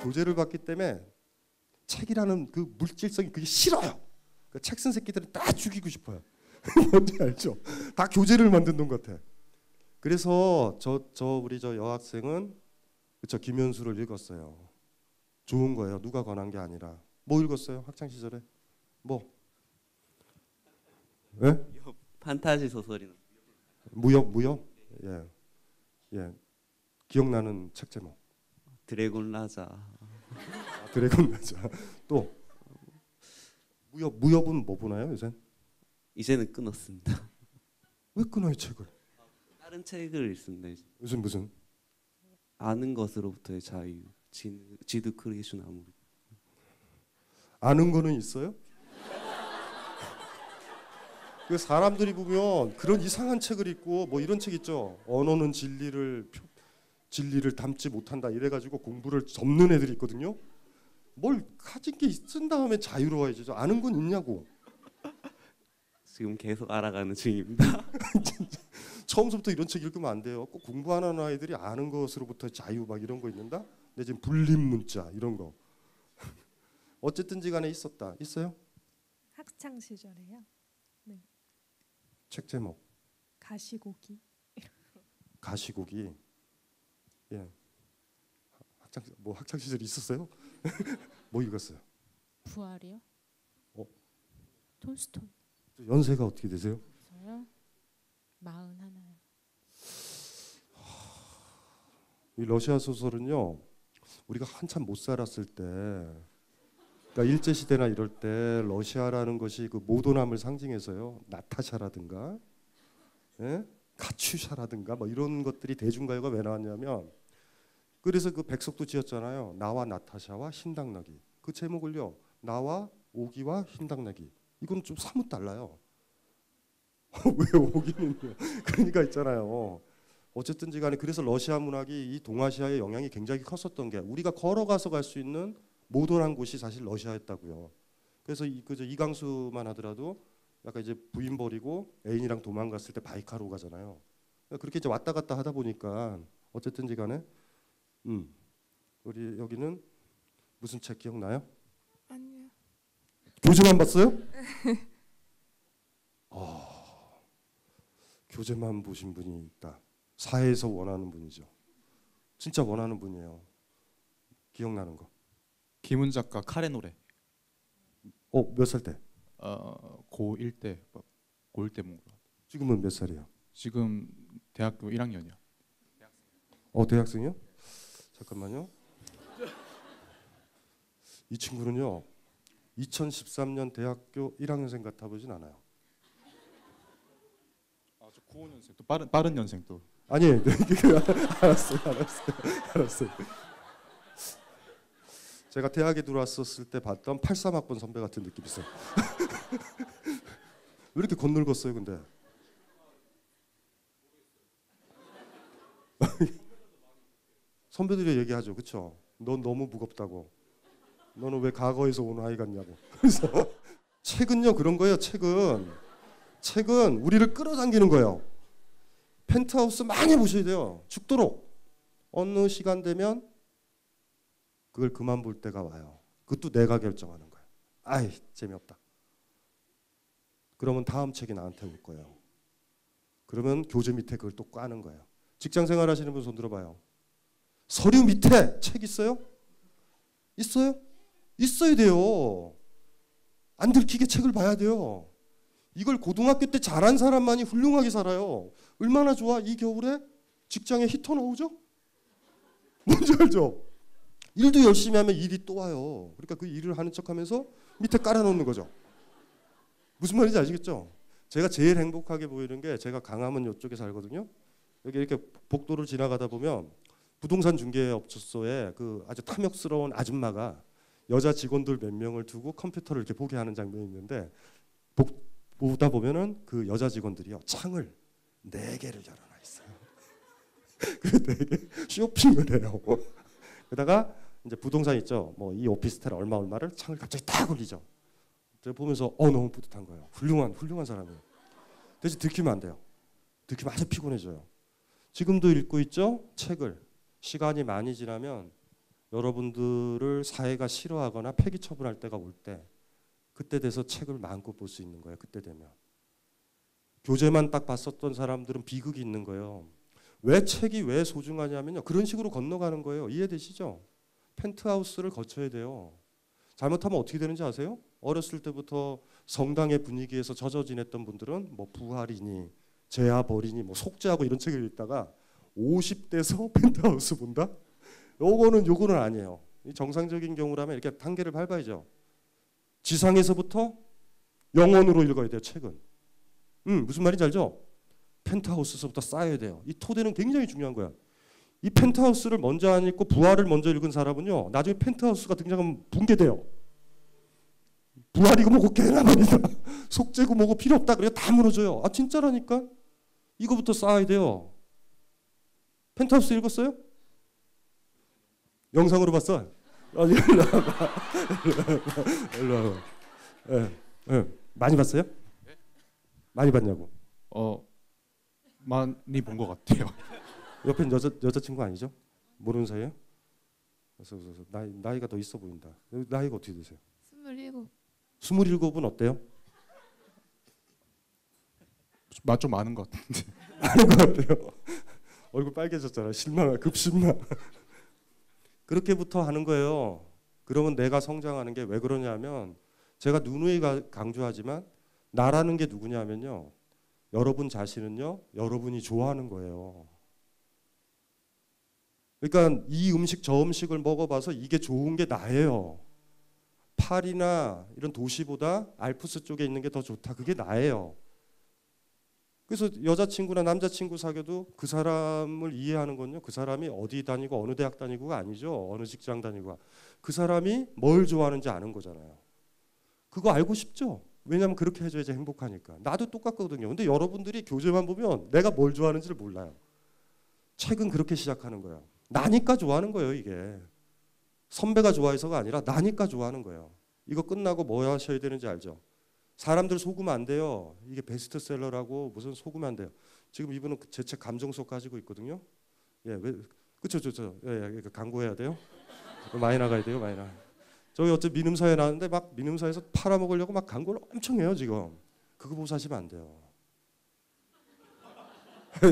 교재를 봤기 때문에 책이라는 그 물질성이 그게 싫어요. 그 책 쓴 새끼들은 다 죽이고 싶어요. 뭔지 알죠? 다 교재를 만든 놈 같아. 그래서 우리 여학생은 저 김현수를 읽었어요. 좋은 거예요. 누가 권한 게 아니라. 뭐 읽었어요? 학창 시절에? 뭐? 예? 판타지 소설이나. 무협? 예. 예. 기억나는 책 제목. 드래곤 라자. 드래곤 라자. 또 무협은 뭐 보나요, 요새? 이제는 끊었습니다. 왜 끊어요, 책을? 다른 책을 읽습니다. 이제. 무슨? 아는 것으로부터의 자유. 지드 크리에이션 아무리. 아는 거는 있어요? 그 사람들이 보면 그런 이상한 책을 읽고 뭐 이런 책 있죠. 언어는 진리를 담지 못한다 이래가지고 공부를 접는 애들이 있거든요. 뭘 가진 게 쓴 다음에 자유로워야죠. 아는 건 있냐고. 지금 계속 알아가는 중입니다. 처음부터 이런 책 읽으면 안 돼요. 꼭 공부하는 아이들이 아는 것으로부터 자유 막 이런 거 있는다. 근데 지금 불림 문자 이런 거. 어쨌든지 간에 있어요? 학창 시절에요. 네. 책 제목. 가시고기. 가시고기. 예. 학창 시절에 있었어요? 뭐 읽었어요? 부활이요? 톨스토이. 연세가 어떻게 되세요? 저요? 41요. 이 러시아 소설은요. 우리가 한참 못 살았을 때, 그러니까 일제 시대나 이럴 때 러시아라는 것이 그 모던함을 상징해서요. 나타샤라든가, 예? 카츄샤라든가 뭐 이런 것들이 대중가요가 왜 나왔냐면, 그래서 그 백석도 지었잖아요. 나와 나타샤와 신당나기. 그 제목을요. 나와 오기와 신당나기. 이건 좀 사뭇 달라요. 왜 오기는요? 그러니까 있잖아요. 어쨌든지 간에 그래서 러시아 문학이 이 동아시아의 영향이 굉장히 컸었던 게 우리가 걸어가서 갈 수 있는 모던한 곳이 사실 러시아였다고요. 그래서 이강수만 하더라도 약간 이제 부인 버리고 애인이랑 도망갔을 때 바이카로 가잖아요. 그렇게 이제 왔다 갔다 하다 보니까 어쨌든지 간에 우리 여기는 무슨 책 기억나요? 아니요. 교재만 봤어요? 교재만 보신 분이 있다. 사회에서 원하는 분이죠. 진짜 원하는 분이에요. 기억나는 거. 김은 작가 카레 노래. 몇 살 때? 고1 때, 고1 때 뭔가. 지금은 몇 살이에요? 지금 대학교 1학년이요. 대학생이요? 잠깐만요. 이 친구는요. 2013년 대학교 1학년생 같아 보진 않아요. 저 95년생 또 빠른 년생 또. 아니, 알았어요. 제가 대학에 들어왔었을 때 봤던 83학번 선배 같은 느낌이 있어요. 왜 이렇게 겉늙었어요, 근데? 선배들이 얘기하죠, 그렇죠? 넌 너무 무겁다고. 너는 왜 과거에서 온 아이 같냐고. 그래서 책은요 그런 거예요. 책은 우리를 끌어당기는 거예요. 펜트하우스 많이 보셔야 돼요. 죽도록. 어느 시간 되면 그걸 그만 볼 때가 와요. 그것도 내가 결정하는 거예요. 아이 재미없다. 그러면 다음 책이 나한테 올 거예요. 그러면 교재 밑에 그걸 또 까는 거예요. 직장생활 하시는 분 손 들어봐요. 서류 밑에 책 있어요? 있어요? 있어야 돼요. 안 들키게 책을 봐야 돼요. 이걸 고등학교 때 잘한 사람만이 훌륭하게 살아요. 얼마나 좋아. 이 겨울에 직장에 히터 나오죠? 뭔지 알죠? 일도 열심히 하면 일이 또 와요. 그러니까 그 일을 하는 척하면서 밑에 깔아놓는 거죠. 무슨 말인지 아시겠죠? 제가 제일 행복하게 보이는 게 제가 강화문 이쪽에 살거든요. 여기 이렇게 복도를 지나가다 보면 부동산 중개업소에 그 아주 탐욕스러운 아줌마가 여자 직원들 몇 명을 두고 컴퓨터를 이렇게 보게 하는 장면이 있는데 보다 보면은 그 여자 직원들이요 창을 4개를 열어놔 있어요. 그 4개 쇼핑을 해요. 그러다가 이제 부동산 있죠. 뭐 이 오피스텔 얼마를 창을 갑자기 딱 올리죠. 제가 보면서 너무 뿌듯한 거예요. 훌륭한 사람이에요. 대신 들키면 안 돼요. 들키면 아주 피곤해져요. 지금도 읽고 있죠. 책을. 시간이 많이 지나면 여러분들을 사회가 싫어하거나 폐기 처분할 때가 올 때 그때 돼서 책을 마음껏 볼 수 있는 거예요. 그때 되면. 교재만 딱 봤었던 사람들은 비극이 있는 거예요. 왜 책이 왜 소중하냐면요. 그런 식으로 건너가는 거예요. 이해되시죠? 펜트하우스를 거쳐야 돼요. 잘못하면 어떻게 되는지 아세요? 어렸을 때부터 성당의 분위기에서 젖어 지냈던 분들은 뭐 부활이니 제아버리니 뭐 속죄하고 이런 책을 읽다가 50대에서 펜트하우스 본다? 요거는 아니에요. 정상적인 경우라면 이렇게 단계를 밟아야죠. 지상에서부터 영혼으로 읽어야 돼요. 책은. 무슨 말인지 알죠? 펜트하우스에서부터 쌓여야 돼요. 이 토대는 굉장히 중요한 거야. 이 펜트하우스를 먼저 안 읽고 부활을 먼저 읽은 사람은요. 나중에 펜트하우스가 등장하면 붕괴돼요. 부활이고 뭐고 개나 버리다. 속죄고 뭐고 필요 없다. 그래요. 다 무너져요. 아 진짜라니까. 이거부터 쌓아야 돼요. 펜트하우스 읽었어요? 영상으로 봤어? 아니 일로 와봐. 일로 와봐. 많이 봤어요? 많이 봤냐고. 많이 본 것 같아요. 옆에 여자친구 아니죠? 모르는 사이에? 그래서 나이가 더 있어 보인다. 나이가 어떻게 되세요? 27. 27은 어때요? 좀 아는 것 같은데. 아는 것 같아요. 얼굴 빨개졌잖아. 급실망. 그렇게부터 하는 거예요. 그러면 내가 성장하는 게 왜 그러냐면 제가 누누이 강조하지만 나라는 게 누구냐면요. 여러분 자신은요. 여러분이 좋아하는 거예요. 그러니까 이 음식 저 음식을 먹어봐서 이게 좋은 게 나예요. 파리나 이런 도시보다 알프스 쪽에 있는 게 더 좋다. 그게 나예요. 그래서 여자친구나 남자친구 사귀어도 그 사람을 이해하는 건요. 그 사람이 어디 다니고 어느 대학 다니고가 아니죠. 어느 직장 다니고. 그 사람이 뭘 좋아하는지 아는 거잖아요. 그거 알고 싶죠? 왜냐하면 그렇게 해줘야지 행복하니까. 나도 똑같거든요. 근데 여러분들이 교재만 보면 내가 뭘 좋아하는지를 몰라요. 책은 그렇게 시작하는 거예요. 나니까 좋아하는 거예요. 이게. 선배가 좋아해서가 아니라 나니까 좋아하는 거예요. 이거 끝나고 뭐 하셔야 되는지 알죠? 사람들 속으면 안 돼요. 이게 베스트셀러라고 무슨 속으면 안 돼요. 지금 이분은 제 책 감정 속 가지고 있거든요. 예, 왜 그쵸. 예, 광고해야 돼요. 많이 나가야 돼요. 많이 나. 저기 어째 민음사에 나왔는데 막 민음사에서 팔아먹으려고 막 광고를 엄청 해요 지금. 그거 보고 사시면 안 돼요.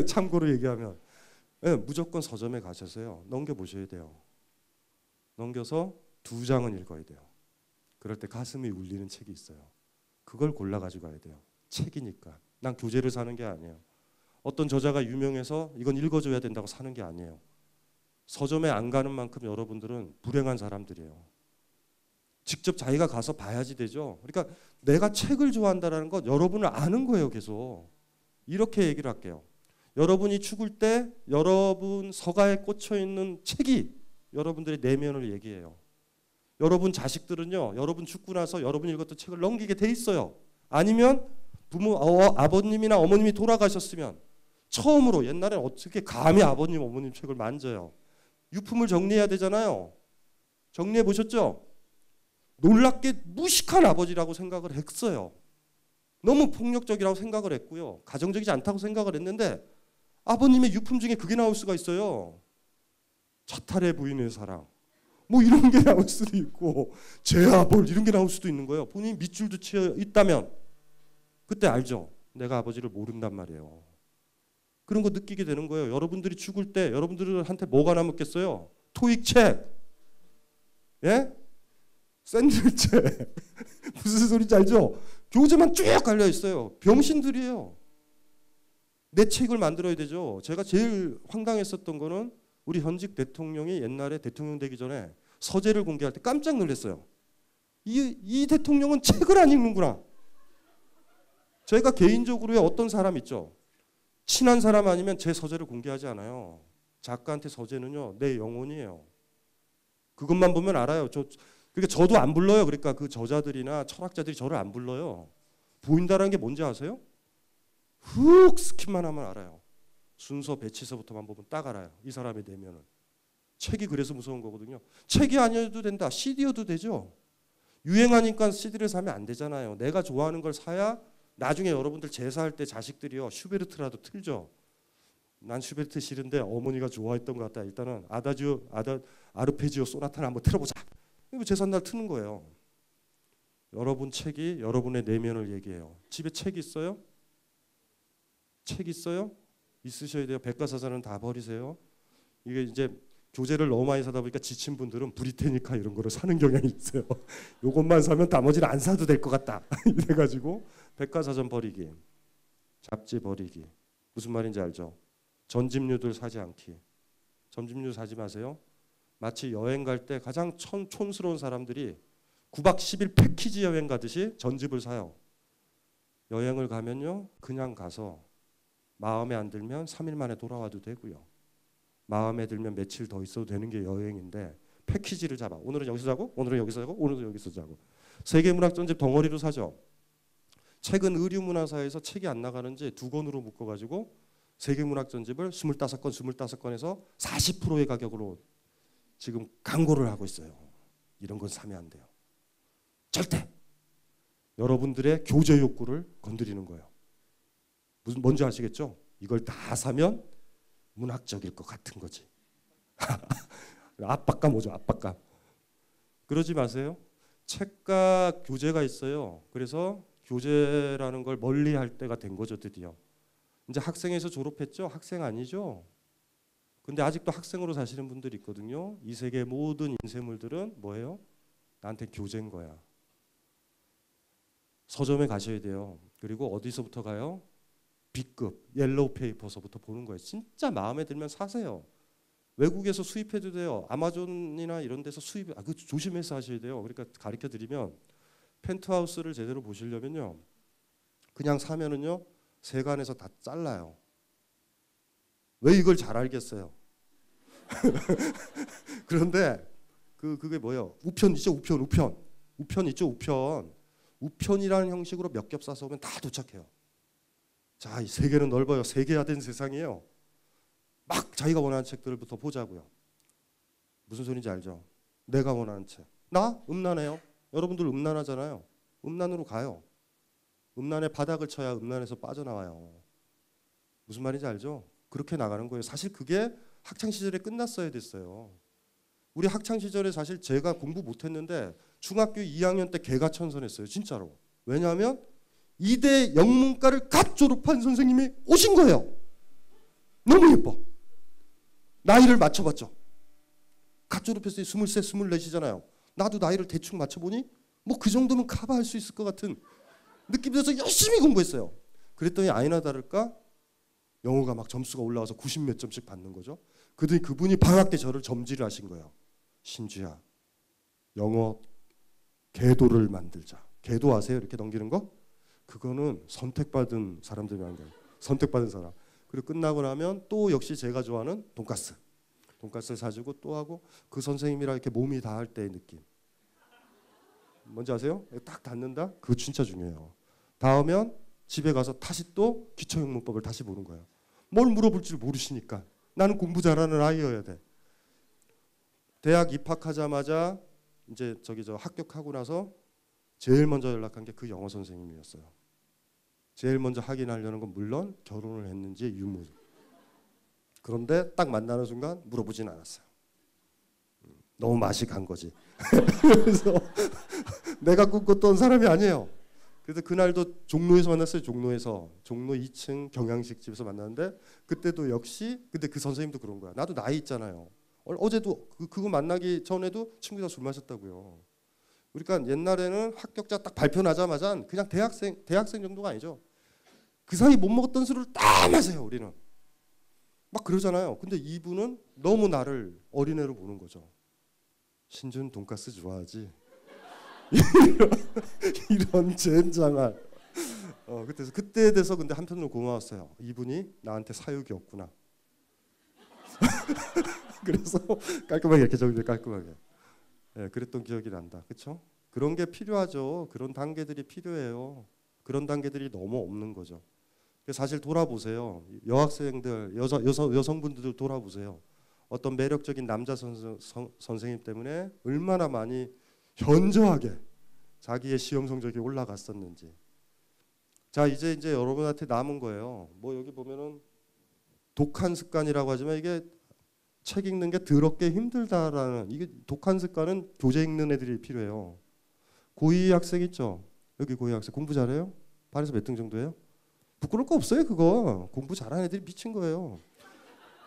참고로 얘기하면 예, 무조건 서점에 가셔서요. 넘겨보셔야 돼요. 넘겨서 2장은 읽어야 돼요. 그럴 때 가슴이 울리는 책이 있어요. 그걸 골라가지고 가야 돼요. 책이니까. 난 교재를 사는 게 아니에요. 어떤 저자가 유명해서 이건 읽어줘야 된다고 사는 게 아니에요. 서점에 안 가는 만큼 여러분들은 불행한 사람들이에요. 직접 자기가 가서 봐야지 되죠. 그러니까 내가 책을 좋아한다는 건 여러분을 아는 거예요. 계속. 이렇게 얘기를 할게요. 여러분이 죽을 때 여러분 서가에 꽂혀있는 책이 여러분들의 내면을 얘기해요. 여러분 자식들은요. 여러분 죽고 나서 여러분이 읽었던 책을 넘기게 돼 있어요. 아니면 아버님이나 어머님이 돌아가셨으면 처음으로 옛날에 어떻게 감히 아버님 어머님 책을 만져요. 유품을 정리해야 되잖아요. 정리해 보셨죠? 놀랍게 무식한 아버지라고 생각을 했어요. 너무 폭력적이라고 생각을 했고요. 가정적이지 않다고 생각을 했는데 아버님의 유품 중에 그게 나올 수가 있어요. 차탈의 부인의 사랑. 뭐 이런 게 나올 수도 있고 제아볼 이런 게 나올 수도 있는 거예요. 본인이 밑줄도 치어 있다면 그때 알죠. 내가 아버지를 모른단 말이에요. 그런 거 느끼게 되는 거예요. 여러분들이 죽을 때 여러분들한테 뭐가 남았겠어요? 토익 책. 예? 샌들책. 무슨 소리인지 알죠? 교재만 쭉 깔려 있어요. 병신들이에요. 내 책을 만들어야 되죠. 제가 제일 황당했었던 거는 우리 현직 대통령이 옛날에 대통령 되기 전에 서재를 공개할 때 깜짝 놀랐어요. 이 대통령은 책을 안 읽는구나. 제가 개인적으로의 어떤 사람 있죠. 친한 사람 아니면 제 서재를 공개하지 않아요. 작가한테 서재는요. 내 영혼이에요. 그것만 보면 알아요. 그러니까 저도 안 불러요. 그러니까 그 저자들이나 철학자들이 저를 안 불러요. 보인다라는 게 뭔지 아세요? 훅 스킵만 하면 알아요. 순서 배치서부터만 보면 딱 알아요. 이 사람의 내면을. 책이 그래서 무서운 거거든요. 책이 아니어도 된다. CD여도 되죠. 유행하니까 CD를 사면 안 되잖아요. 내가 좋아하는 걸 사야 나중에 여러분들 제사할 때 자식들이요. 슈베르트라도 틀죠. 난 슈베르트 싫은데 어머니가 좋아했던 것 같다. 일단은 아르페지오 소나타를 한번 틀어보자. 이거 제삿날 트는 거예요. 여러분 책이 여러분의 내면을 얘기해요. 집에 책 있어요? 책 있어요? 있으셔야 돼요. 백과사전은 다 버리세요. 이게 이제 교재를 너무 많이 사다 보니까 지친 분들은 브리테니카 이런 거를 사는 경향이 있어요. 요것만 사면 나머지는 안 사도 될 것 같다. 이래가지고 백과사전 버리기, 잡지 버리기. 무슨 말인지 알죠? 전집류들 사지 않기. 전집류 사지 마세요. 마치 여행 갈 때 가장 촌스러운 사람들이 9박 10일 패키지 여행 가듯이 전집을 사요. 여행을 가면요, 그냥 가서 마음에 안 들면 3일 만에 돌아와도 되고요. 마음에 들면 며칠 더 있어도 되는 게 여행인데 패키지를 잡아. 오늘은 여기서 자고, 오늘은 여기서 자고, 오늘은 여기서 자고. 세계문학 전집 덩어리로 사죠. 최근 의류문화사에서 책이 안 나가는지 2권으로 묶어가지고 세계문학 전집을 25권에서 40%의 가격으로 지금 광고를 하고 있어요. 이런 건 사면 안 돼요. 절대. 여러분들의 교제 욕구를 건드리는 거예요. 뭔지 아시겠죠? 이걸 다 사면 문학적일 것 같은 거지. 압박감 오죠. 압박감. 그러지 마세요. 책과 교제가 있어요. 그래서 교제라는 걸 멀리할 때가 된 거죠. 드디어. 이제 학생에서 졸업했죠? 학생 아니죠? 근데 아직도 학생으로 사시는 분들이 있거든요. 이 세계 모든 인쇄물들은 뭐예요? 나한테 교제인 거야. 서점에 가셔야 돼요. 그리고 어디서부터 가요? B급 옐로우 페이퍼서부터 보는 거예요. 진짜 마음에 들면 사세요. 외국에서 수입해도 돼요. 아마존이나 이런 데서 수입. 그 조심해서 하셔야 돼요. 그러니까 가르쳐 드리면 펜트하우스를 제대로 보시려면요, 그냥 사면은요 세간에서 다 잘라요. 왜 이걸 잘 알겠어요? 그런데 그게 뭐예요? 우편 있죠. 우편 있죠. 우편이라는 형식으로 몇 겹 싸서 오면 다 도착해요. 자, 이 세계는 넓어요. 세계화된 세상이에요. 막 자기가 원하는 책들부터 보자고요. 무슨 소리인지 알죠? 내가 원하는 책. 나 음란해요. 여러분들 음란하잖아요. 음란으로 가요. 음란의 바닥을 쳐야 음란에서 빠져나와요. 무슨 말인지 알죠? 그렇게 나가는 거예요. 사실 그게 학창 시절에 끝났어야 됐어요. 우리 학창 시절에 사실 제가 공부 못했는데 중학교 2학년 때 개가천선했어요. 진짜로. 왜냐하면 이대 영문과를 갓 졸업한 선생님이 오신 거예요. 너무 예뻐. 나이를 맞춰봤죠. 갓 졸업했어요. 23, 24이잖아요. 나도 나이를 대충 맞춰보니 뭐 그 정도면 커버할 수 있을 것 같은 느낌이 들어서 열심히 공부했어요. 그랬더니 아니나 다를까 영어가 막 점수가 올라와서 90 몇 점씩 받는 거죠. 그랬더니 그분이 방학 때 저를 점지를 하신 거예요. 신주야, 영어 계도를 만들자. 계도 아세요? 이렇게 넘기는 거? 그거는 선택받은 사람들이 하는 거예요. 선택받은 사람. 그리고 끝나고 나면 또 역시 제가 좋아하는 돈가스를 사주고 또 하고, 그 선생님이랑 이렇게 몸이 닿을 때의 느낌. 뭔지 아세요? 딱 닿는다? 그거 진짜 중요해요. 닿으면 집에 가서 다시 또 기초영문법을 다시 보는 거예요. 뭘 물어볼 줄 모르시니까. 나는 공부 잘하는 아이여야 돼. 대학 입학하자마자 이제 합격하고 나서 제일 먼저 연락한 게 그 영어 선생님이었어요. 제일 먼저 확인하려는 건 물론 결혼을 했는지의 유무. 그런데 딱 만나는 순간 물어보진 않았어요. 너무 맛이 간 거지. 그래서 내가 꿈꿨던 사람이 아니에요. 그래서 그날도 종로에서 만났어요. 종로 2층 경양식집에서 만났는데 그때도 역시, 근데 그 선생님도 그런 거야. 나도 나이 있잖아요. 어제도 그거 만나기 전에도 친구가 술 마셨다고요. 그러니까 옛날에는 합격자 딱 발표 나자마자 그냥 대학생 정도가 아니죠. 그 사이 못 먹었던 술을 다 마세요. 우리는 막 그러잖아요. 근데 이분은 너무 나를 어린애로 보는 거죠. 신준 돈가스 좋아하지? 이런 젠장한. 그때에 대해서 근데 한편으로 고마웠어요. 이분이 나한테 사육이 없구나. 그래서 깔끔하게 이렇게 정리 깔끔하게. 네, 그랬던 기억이 난다. 그렇죠? 그런 게 필요하죠. 그런 단계들이 필요해요. 그런 단계들이 너무 없는 거죠. 사실 돌아보세요. 여학생들, 여성분들도 돌아보세요. 어떤 매력적인 남자 선생님 때문에 얼마나 많이 현저하게 자기의 시험 성적이 올라갔었는지. 자, 이제 여러분한테 남은 거예요. 뭐 여기 보면은 독한 습관이라고 하지만 이게 책 읽는 게 더럽게 힘들다라는, 이게 독한 습관은 교재 읽는 애들이 필요해요. 고2 학생 있죠? 여기 고2 학생 공부 잘해요? 반에서 몇 등 정도예요? 부끄러울 거 없어요. 그거 공부 잘하는 애들이 미친 거예요.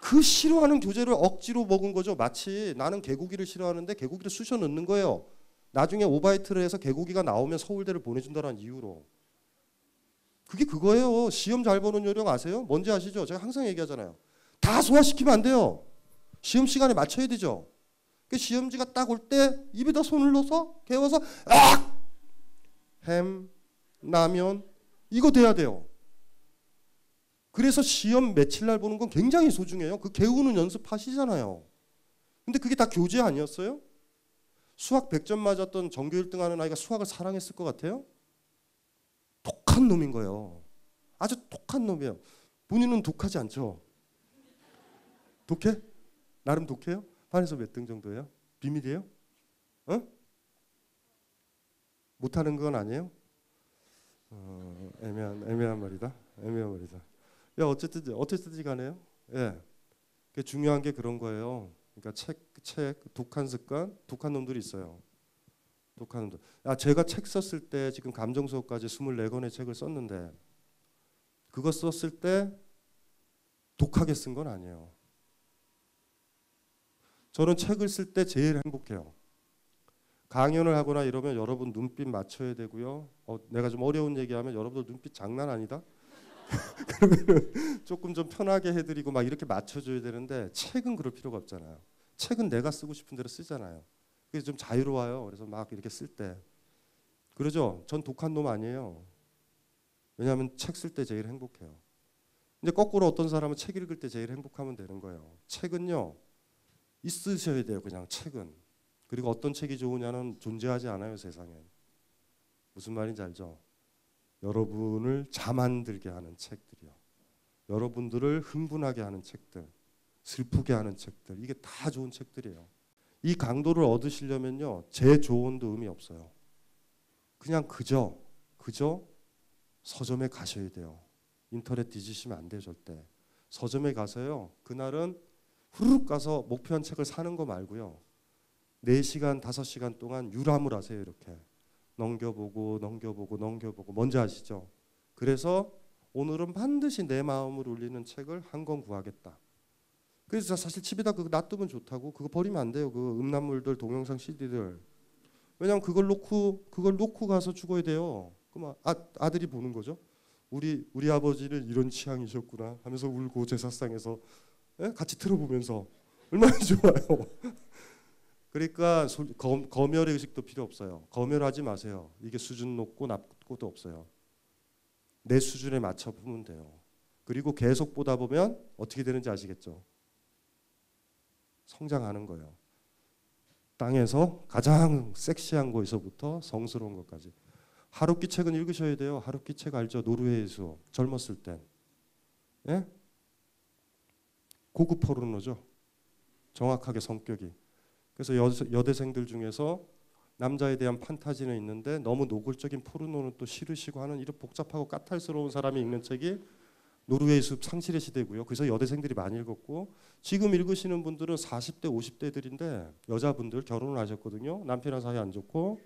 그 싫어하는 교재를 억지로 먹은 거죠. 마치 나는 개고기를 싫어하는데 개고기를 쑤셔 넣는 거예요. 나중에 오바이트를 해서 개고기가 나오면 서울대를 보내준다는 이유로. 그게 그거예요. 시험 잘 보는 요령 아세요? 뭔지 아시죠? 제가 항상 얘기하잖아요. 다 소화시키면 안 돼요. 시험 시간에 맞춰야 되죠. 그 시험지가 딱 올 때 입에다 손을 넣어서 개워서 악! 햄, 라면 이거 돼야 돼요. 그래서 시험 며칠 날 보는 건 굉장히 소중해요. 그 개우는 연습하시잖아요. 근데 그게 다 교재 아니었어요? 수학 100점 맞았던 전교 1등 하는 아이가 수학을 사랑했을 것 같아요? 독한 놈인 거예요. 아주 독한 놈이에요. 본인은 독하지 않죠? 독해? 나름 독해요? 반에서 몇 등 정도예요? 비밀이에요? 어? 못하는 건 아니에요? 애매한 말이다. 애매한 말이다. 야 어쨌든지 간에요. 예, 그 중요한 게 그런 거예요. 그러니까 책 독한 습관, 독한 놈들이 있어요. 독한 놈들. 제가 책 썼을 때 지금 감정 수업까지 24권의 책을 썼는데 그거 썼을 때 독하게 쓴 건 아니에요. 저는 책을 쓸 때 제일 행복해요. 강연을 하거나 이러면 여러분 눈빛 맞춰야 되고요. 내가 좀 어려운 얘기하면 여러분들 눈빛 장난 아니다. 그러면 조금 좀 편하게 해드리고 막 이렇게 맞춰줘야 되는데 책은 그럴 필요가 없잖아요. 책은 내가 쓰고 싶은 대로 쓰잖아요. 그래서 좀 자유로워요. 그래서 막 이렇게 쓸 때 그러죠. 전 독한 놈 아니에요. 왜냐하면 책 쓸 때 제일 행복해요. 근데 거꾸로 어떤 사람은 책 읽을 때 제일 행복하면 되는 거예요. 책은요 있으셔야 돼요. 그냥 책은. 그리고 어떤 책이 좋으냐는 존재하지 않아요. 세상에. 무슨 말인지 알죠? 여러분을 잠안들게 하는 책들이요. 여러분들을 흥분하게 하는 책들, 슬프게 하는 책들, 이게 다 좋은 책들이에요. 이 강도를 얻으시려면요, 제 조언도 의미 없어요. 그냥 그저 서점에 가셔야 돼요. 인터넷 뒤지시면 안 돼요, 절대. 서점에 가서요, 그날은 후루룩 가서 목표한 책을 사는 거 말고요, 4시간, 5시간 동안 유람을 하세요. 이렇게 넘겨보고 뭔지 아시죠? 그래서 오늘은 반드시 내 마음을 울리는 책을 한 권 구하겠다. 그래서 사실 집에다 그거 놔두면 좋다고. 그거 버리면 안 돼요. 그 음란물들, 동영상 CD들. 왜냐면 그걸 놓고 가서 죽어야 돼요. 그럼 아들이 보는 거죠. 우리 아버지는 이런 취향이셨구나 하면서 울고 제사상에서 같이 틀어보면서 얼마나 좋아요. 그러니까 검열의 의식도 필요 없어요. 검열하지 마세요. 이게 수준 높고 낮고도 없어요. 내 수준에 맞춰 보면 돼요. 그리고 계속 보다 보면 어떻게 되는지 아시겠죠? 성장하는 거예요. 땅에서 가장 섹시한 곳에서부터 성스러운 것까지. 하루키 책은 읽으셔야 돼요. 하루키 책 알죠? 노르웨이의 수. 젊었을 땐. 예? 고급 포르노죠. 정확하게 성격이. 그래서 여대생들 중에서 남자에 대한 판타지는 있는데 너무 노골적인 포르노는 또 싫으시고 하는 이런 복잡하고 까탈스러운 사람이 읽는 책이 노르웨이 숲 상실의 시대고요. 그래서 여대생들이 많이 읽었고 지금 읽으시는 분들은 40대 50대들인데 여자분들 결혼을 하셨거든요. 남편이랑 사이 안 좋고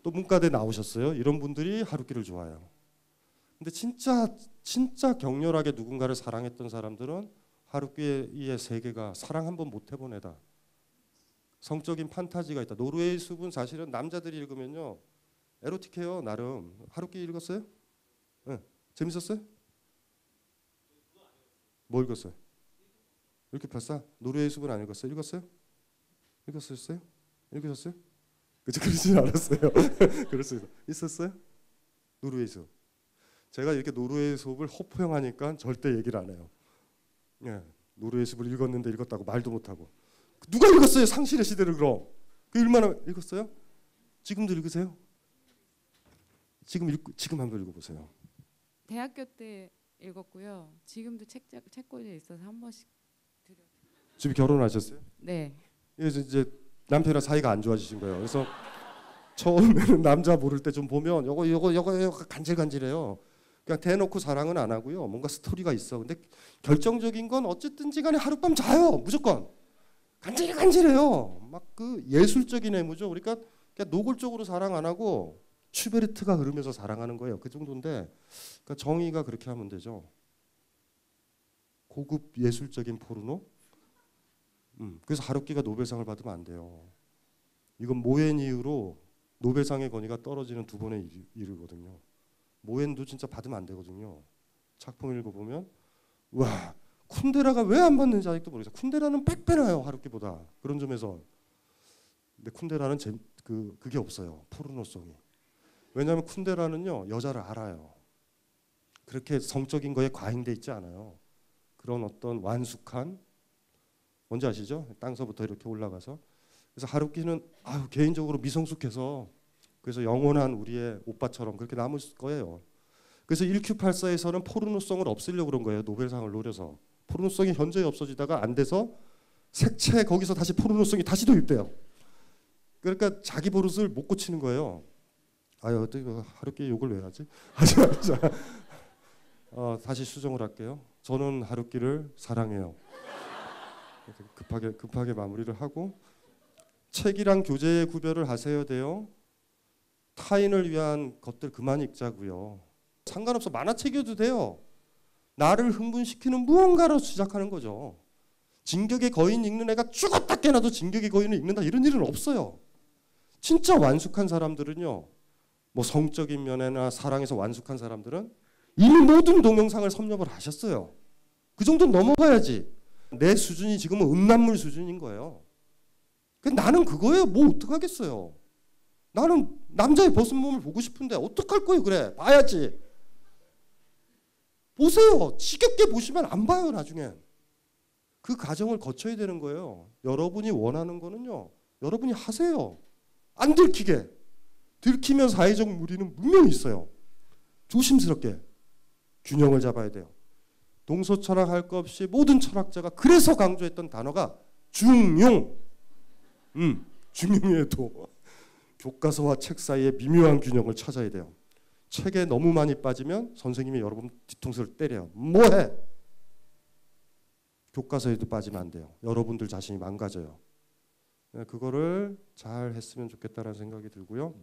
또 문과대 나오셨어요. 이런 분들이 하루키를 좋아해요. 근데 진짜 격렬하게 누군가를 사랑했던 사람들은 하루키의 세계가 사랑 한번 못 해본 애다. 성적인 판타지가 있다. 노르웨이 숲은 사실은 남자들이 읽으면요 에로틱해요. 나름. 하루키 읽었어요? 네. 재밌었어요? 뭐 읽었어요? 이렇게 발사? 노르웨이 숲은 안 읽었어요? 읽었어요? 읽었어요? 읽으셨어요? 그죠? 그러진 않았어요. 그럴 수 있었어요? 노르웨이 숲. 제가 이렇게 노르웨이 숲을 허포형하니까 절대 얘기를 안 해요. 예, 노르웨이 숲을 읽었는데 읽었다고 말도 못하고. 누가 읽었어요? 상실의 시대를 그럼. 그 얼마나 읽었어요? 지금도 읽으세요? 지금 한번 읽어보세요. 대학교 때 읽었고요. 지금도 책꽂이에 있어서 한 번씩 드려요. 지금 결혼하셨어요? 네. 그래서 이제 남편이랑 사이가 안 좋아지신 거예요. 그래서 처음에는 남자 모를 때 좀 보면 요거 간질간질해요. 그냥 대놓고 사랑은 안 하고요. 뭔가 스토리가 있어. 근데 결정적인 건 어쨌든지 간에 하룻밤 자요. 무조건. 간질간질해요. 막 그 예술적인 애무죠. 그러니까 그냥 노골적으로 사랑 안 하고 슈베르트가 흐르면서 사랑하는 거예요. 그 정도인데 그러니까 정의가 그렇게 하면 되죠. 고급 예술적인 포르노. 그래서 하루키가 노벨상을 받으면 안 돼요. 이건 모엔 이후로 노벨상의 권위가 떨어지는 두 번의 일이거든요. 모엔도 진짜 받으면 안 되거든요. 작품 읽어보면 와 쿤데라가 왜 안 받는지 아직도 모르겠어요. 쿤데라는 100배 나요 하루키보다. 그런 점에서. 근데 쿤데라는 그게 없어요. 포르노성이. 왜냐하면 쿤데라는요 여자를 알아요. 그렇게 성적인 거에 과잉돼 있지 않아요. 그런 어떤 완숙한 뭔지 아시죠? 땅서부터 이렇게 올라가서. 그래서 하루키는 개인적으로 미성숙해서 그래서 영원한 우리의 오빠처럼 그렇게 남을 거예요. 그래서 1984에서는 포르노성을 없애려고 그런 거예요. 노벨상을 노려서. 포르노성이 현저히 없어지다가 안 돼서 색채 거기서 다시 포르노성이 다시 도입돼요. 그러니까 자기 버릇을 못 고치는 거예요. 어떻게 하루키 욕을 왜 하지? 다시 수정을 할게요. 저는 하루키를 사랑해요. 급하게 마무리를 하고 책이랑 교재의 구별을 하셔야 돼요. 타인을 위한 것들 그만 읽자고요. 상관없어. 만화책이어도 돼요. 나를 흥분시키는 무언가로 시작하는 거죠. 진격의 거인 읽는 애가 죽었다 깨나도 진격의 거인을 읽는다 이런 일은 없어요. 진짜 완숙한 사람들은요. 뭐 성적인 면에나 사랑에서 완숙한 사람들은 이미 모든 동영상을 섭렵을 하셨어요. 그 정도는 넘어가야지. 내 수준이 지금은 음란물 수준인 거예요. 나는 그거예요. 뭐 어떡하겠어요. 나는 남자의 벗은 몸을 보고 싶은데 어떡할 거예요. 그래 봐야지. 보세요. 지겹게 보시면 안 봐요. 나중에. 그 과정을 거쳐야 되는 거예요. 여러분이 원하는 거는요. 여러분이 하세요. 안 들키게. 들키면 사회적 무리는 분명히 있어요. 조심스럽게 균형을 잡아야 돼요. 동서철학 할 것 없이 모든 철학자가 그래서 강조했던 단어가 중용. 중용에도 교과서와 책 사이에 미묘한 균형을 찾아야 돼요. 책에 너무 많이 빠지면 선생님이 여러분 뒤통수를 때려요. 뭐해? 교과서에도 빠지면 안 돼요. 여러분들 자신이 망가져요. 그거를 잘 했으면 좋겠다라는 생각이 들고요.